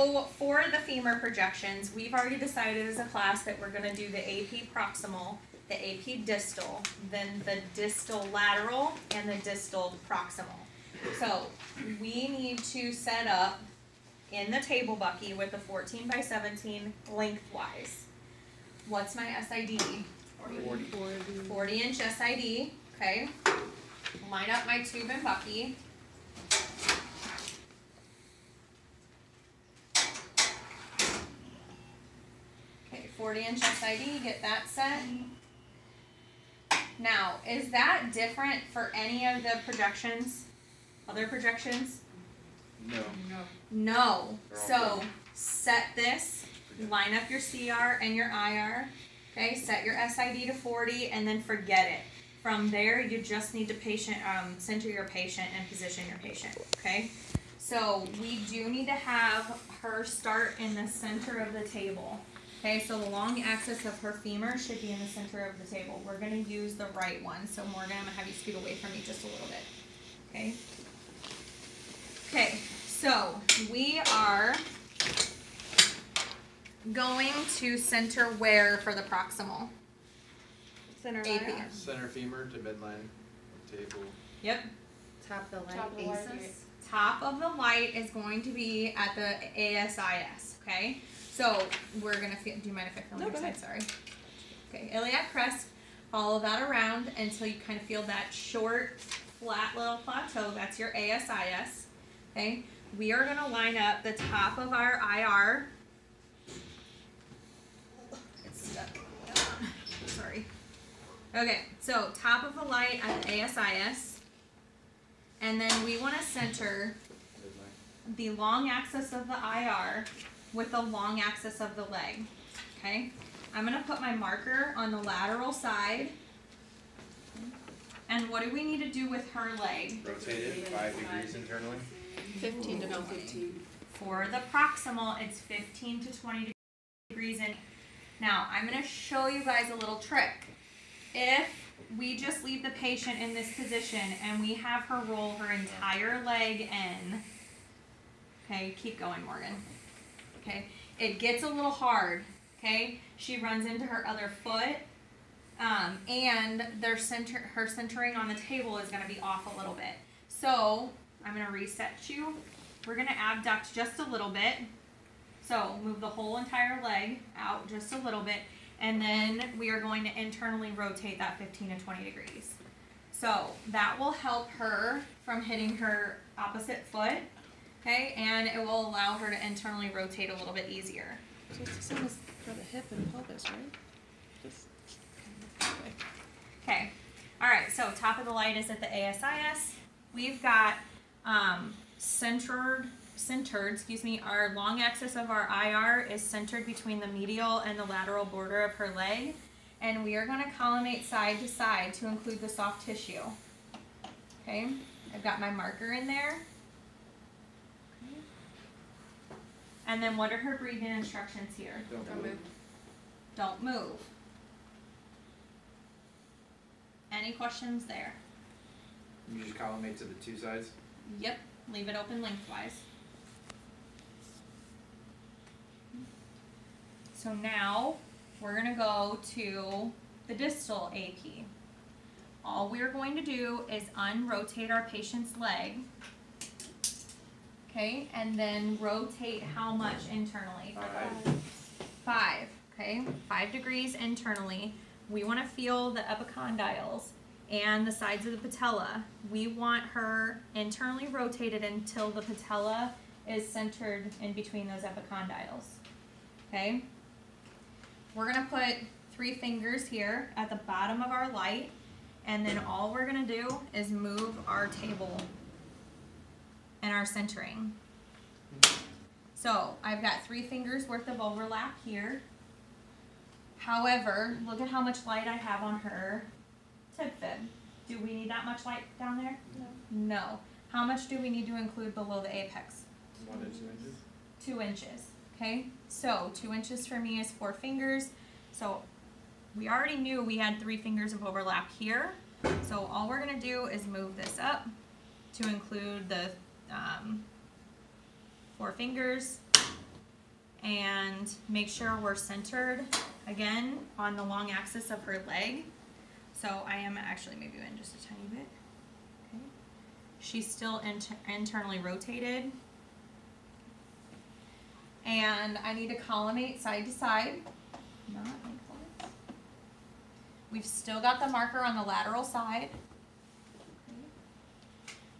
So for the femur projections, we've already decided as a class that we're going to do the AP proximal, the AP distal, then the distal lateral, and the distal proximal. So we need to set up in the table bucky with a 14 by 17 lengthwise. What's my SID? 40 inch SID, okay. Line up my tube and bucky. Okay, 40-inch SID, get that set. Now, is that different for any of the projections? Other projections? No. No. So, set this, line up your CR and your IR. Okay, set your SID to 40 and then forget it. From there, you just need to center your patient and position your patient, okay? So we do need to have her start in the center of the table. Okay, so the long axis of her femur should be in the center of the table. We're going to use the right one. So Morgan, I'm going to have you scoot away from me just a little bit. Okay? Okay, so we are going to center where for the proximal? Center AP. Center femur to midline table. Yep. Top of the light. Top of the light is going to be at the ASIS, okay? So we're going to feel, do you mind if I film your side? Sorry. Okay, iliac crest, follow that around until you kind of feel that short, flat little plateau. That's your ASIS, okay? We are going to line up the top of our IR. It's stuck. Sorry. Okay, so top of the light at the ASIS. And then we want to center the long axis of the IR with the long axis of the leg, okay? I'm going to put my marker on the lateral side. And what do we need to do with her leg? Rotate it 5 degrees internally. 15 to 15. For the proximal, it's 15 to 20 degrees in. Now, I'm going to show you guys a little trick. If we just leave the patient in this position and we have her roll her entire leg in, okay, keep going, Morgan. Okay, it gets a little hard, okay? She runs into her other foot, and her centering on the table is going to be off a little bit. So, I'm going to reset you. We're going to abduct just a little bit. So, move the whole entire leg out just a little bit, and then we are going to internally rotate that 15 to 20 degrees. So, that will help her from hitting her opposite foot. Okay, and it will allow her to internally rotate a little bit easier. So it's the same as for the hip and pelvis, right? Just okay. All right, so top of the light is at the ASIS. We've got centered, our long axis of our IR is centered between the medial and the lateral border of her leg. And we are going to collimate side to side to include the soft tissue. Okay, I've got my marker in there. And then what are her breathing instructions here? Don't move. Don't move. Any questions there? You just collimate to the 2 sides? Yep, leave it open lengthwise. So now we're going to go to the distal AP. All we're going to do is unrotate our patient's leg. Okay, and then rotate how much internally? 5. Okay, 5 degrees internally. We want to feel the epicondyles and the sides of the patella. We want her internally rotated until the patella is centered in between those epicondyles. Okay, we're going to put 3 fingers here at the bottom of our light, and then all we're going to do is move our table and our centering. So I've got 3 fingers worth of overlap here. However, look at how much light I have on her tib fib. Do we need that much light down there? No. No. How much do we need to include below the apex? 1 to 2 inches. 2 inches. Okay, so 2 inches for me is 4 fingers. So we already knew we had 3 fingers of overlap here. So all we're going to do is move this up to include the 4 fingers, and make sure we're centered again on the long axis of her leg. So I am actually maybe in just a tiny bit. Okay. She's still internally rotated. And I need to collimate side to side. Not lengthwise. We've still got the marker on the lateral side.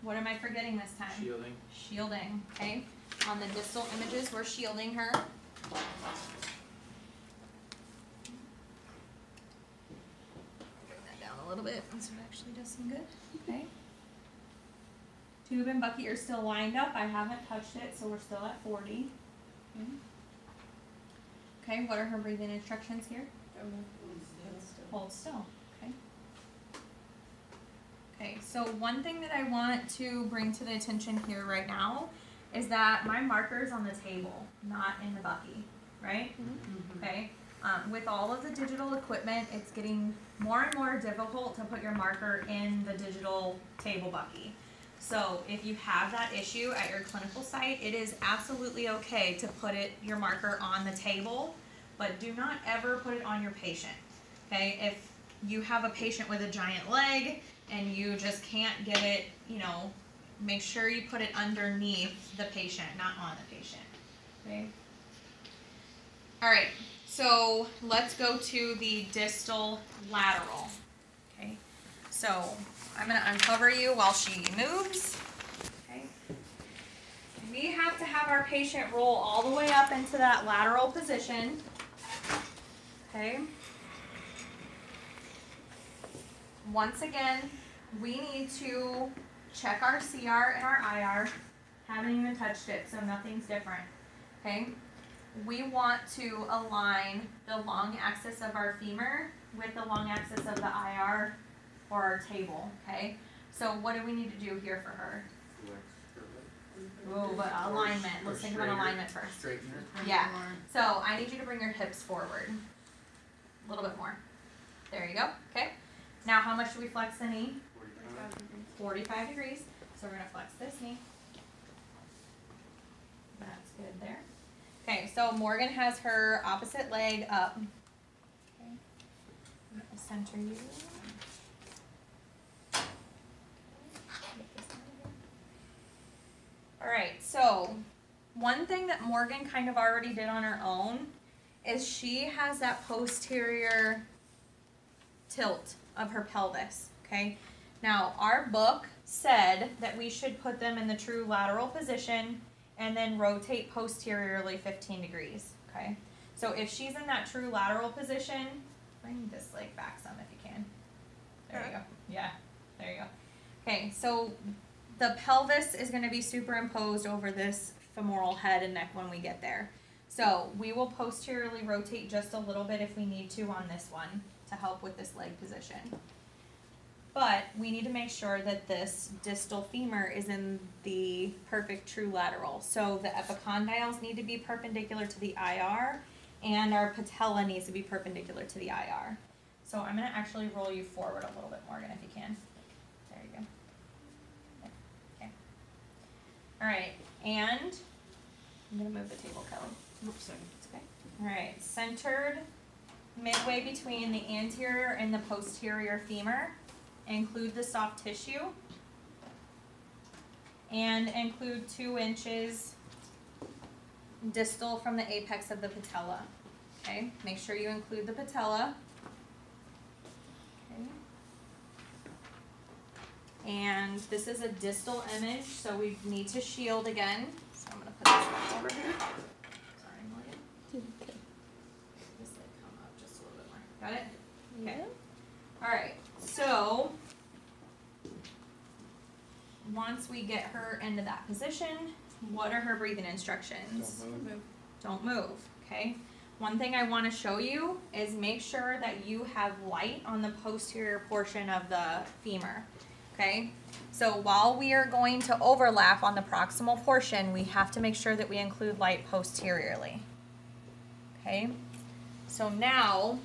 What am I forgetting this time? Shielding. Shielding, okay? On the distal images, we're shielding her. Bring that down a little bit so it actually does some good, okay? Tube and bucket are still lined up. I haven't touched it, so we're still at 40. Okay, what are her breathing instructions here? Hold still, okay? Okay, so one thing that I want to bring to the attention here right now is that my marker's on the table, not in the bucky, right? Okay, with all of the digital equipment, it's getting more and more difficult to put your marker in the digital table bucky. So if you have that issue at your clinical site, it is absolutely okay to put your marker on the table, but do not ever put it on your patient, okay? If you have a patient with a giant leg and you just can't get it, you know, make sure you put it underneath the patient, not on the patient, okay? All right, so let's go to the distal lateral, okay? So I'm gonna uncover you while she moves, okay? We have to have our patient roll all the way up into that lateral position, okay? Once again, we need to check our CR and our IR. Haven't even touched it, so nothing's different, okay? We want to align the long axis of our femur with the long axis of the IR or our table, okay? So what do we need to do here for her? Oh, but alignment. Let's think about alignment first. Straighten her. Yeah. So I need you to bring your hips forward. A little bit more. There you go. Okay. Now how much do we flex the knee? 45 degrees. So we're going to flex this knee. That's good there. Okay, so Morgan has her opposite leg up. Okay. I'm going to center you. All right, so one thing that Morgan kind of already did on her own is she has that posterior tilt of her pelvis, okay? Now, our book said that we should put them in the true lateral position and then rotate posteriorly 15 degrees, okay? So if she's in that true lateral position, bring this leg back some if you can. There you go. Yeah, there you go. Okay, so the pelvis is going to be superimposed over this femoral head and neck when we get there. So we will posteriorly rotate just a little bit if we need to on this one to help with this leg position. But we need to make sure that this distal femur is in the perfect true lateral. So the epicondyles need to be perpendicular to the IR and our patella needs to be perpendicular to the IR. So I'm going to actually roll you forward a little bit, Morgan, if you can. There you go. Okay. All right, and I'm going to move the table, Kelly. Oops, sorry. It's okay. All right, centered midway between the anterior and the posterior femur. Include the soft tissue and include 2 inches distal from the apex of the patella. Okay, make sure you include the patella. Okay. And this is a distal image, so we need to shield again. So I'm going to put this back over here. Sorry, Morgan. This will come up just a little bit more. Got it? Okay. Yeah. All right. So once we get her into that position, what are her breathing instructions? Don't move. Don't move, okay? One thing I want to show you is make sure that you have light on the posterior portion of the femur, okay? So while we are going to overlap on the proximal portion, we have to make sure that we include light posteriorly, okay? So now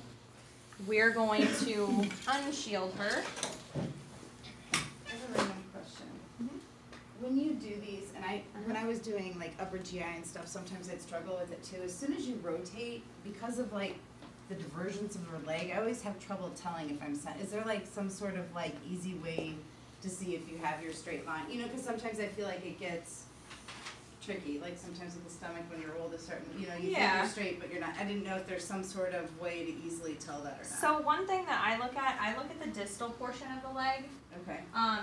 we're going to unshield her. I have a random question. when you do these, and when I was doing like upper GI and stuff, sometimes I'd struggle with it too. As soon as you rotate, because of like the divergence of your leg, I always have trouble telling if I'm is there like some sort of like easy way to see if you have your straight line? You know, because sometimes I feel like it gets tricky, like sometimes with the stomach when you're rolled a certain, you know, you think you're straight but you're not. I didn't know if there's some sort of way to easily tell that or not. So one thing that I look at the distal portion of the leg. Okay.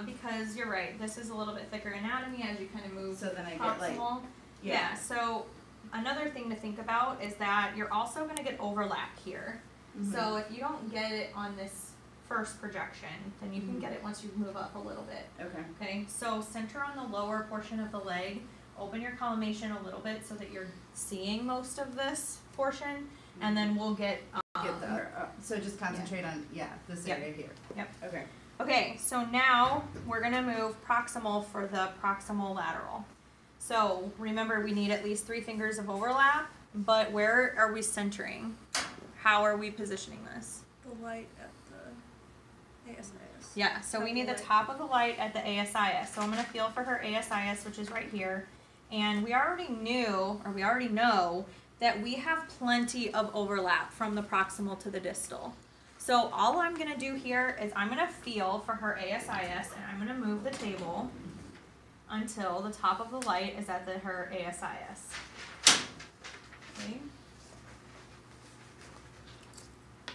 Because you're right, this is a little bit thicker anatomy as you kind of move So then I proximal. get like, yeah. So another thing to think about is that you're also going to get overlap here. Mm-hmm. So if you don't get it on this first projection, then you can get it once you move up a little bit. Okay. Okay, so center on the lower portion of the leg, open your collimation a little bit so that you're seeing most of this portion, and then we'll get the so just concentrate on this area here. Yep. Okay. Okay, so now we're gonna move proximal for the proximal lateral. So remember, we need at least 3 fingers of overlap, but where are we centering? How are we positioning this? The light at the ASIS. Yeah, so we need the top of the light at the ASIS. So I'm gonna feel for her ASIS, which is right here. And we already know that we have plenty of overlap from the proximal to the distal. So all I'm going to do here is I'm going to feel for her ASIS, and I'm going to move the table until the top of the light is at her ASIS. Okay.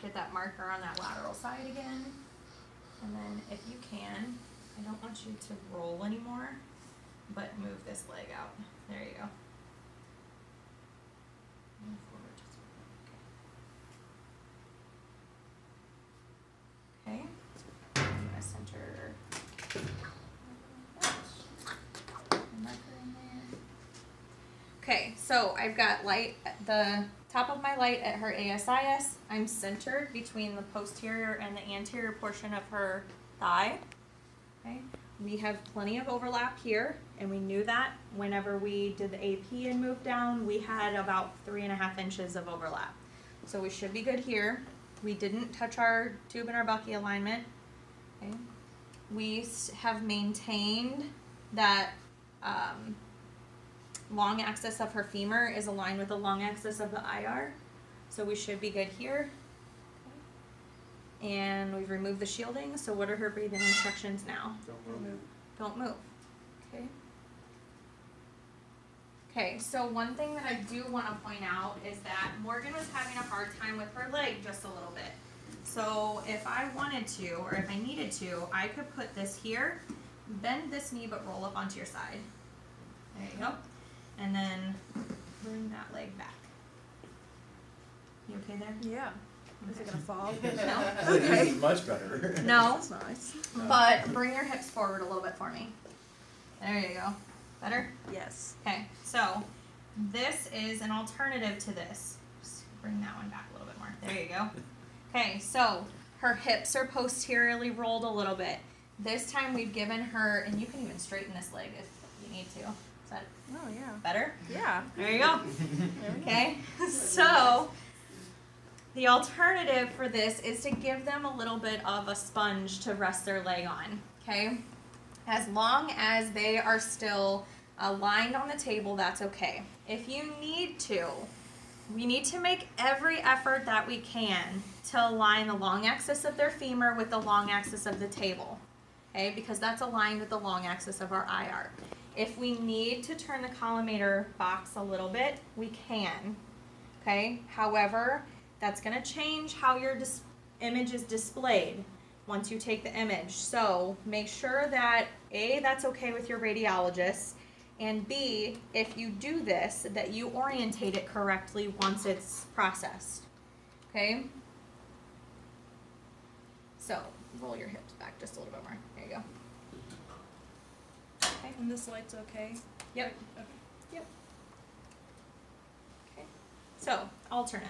Get that marker on that lateral side again. And then if you can, I don't want you to roll anymore, but move this leg out. There you go. Move forward just a little. Okay. I'm gonna center marker in there. Okay, so I've got light at the top of my light at her ASIS. I'm centered between the posterior and the anterior portion of her thigh. Okay. We have plenty of overlap here, and we knew that whenever we did the AP and moved down, we had about 3.5 inches of overlap. So we should be good here. We didn't touch our tube and our bucky alignment. Okay. We have maintained that long axis of her femur is aligned with the long axis of the IR. So we should be good here. And we've removed the shielding, so what are her breathing instructions now? Don't move. Don't move. Okay. Okay, so one thing that I do want to point out is that Morgan was having a hard time with her leg just a little bit. So if I wanted to, or if I needed to, I could put this here, bend this knee, but roll up onto your side. There you go. And then bring that leg back. You okay there? Yeah. Is it gonna fall? No. This is much better. No. That's nice. But bring your hips forward a little bit for me. There you go. Better? Yes. Okay, so this is an alternative to this. Just bring that one back a little bit more. There you go. Okay, so her hips are posteriorly rolled a little bit. This time we've given her, and you can even straighten this leg if you need to. Is that Oh yeah. better? Yeah. There you go. Okay, so the alternative for this is to give them a little bit of a sponge to rest their leg on, okay? As long as they are still aligned on the table, that's okay. If you need to, we need to make every effort that we can to align the long axis of their femur with the long axis of the table, okay? Because that's aligned with the long axis of our IR. If we need to turn the collimator box a little bit, we can, okay? However, that's going to change how your image is displayed once you take the image. So make sure that A, that's okay with your radiologist, and B, if you do this, that you orientate it correctly once it's processed. Okay? So roll your hips back just a little bit more. There you go. Okay. And this light's okay? Yep. Okay. Yep. Okay. So alternate.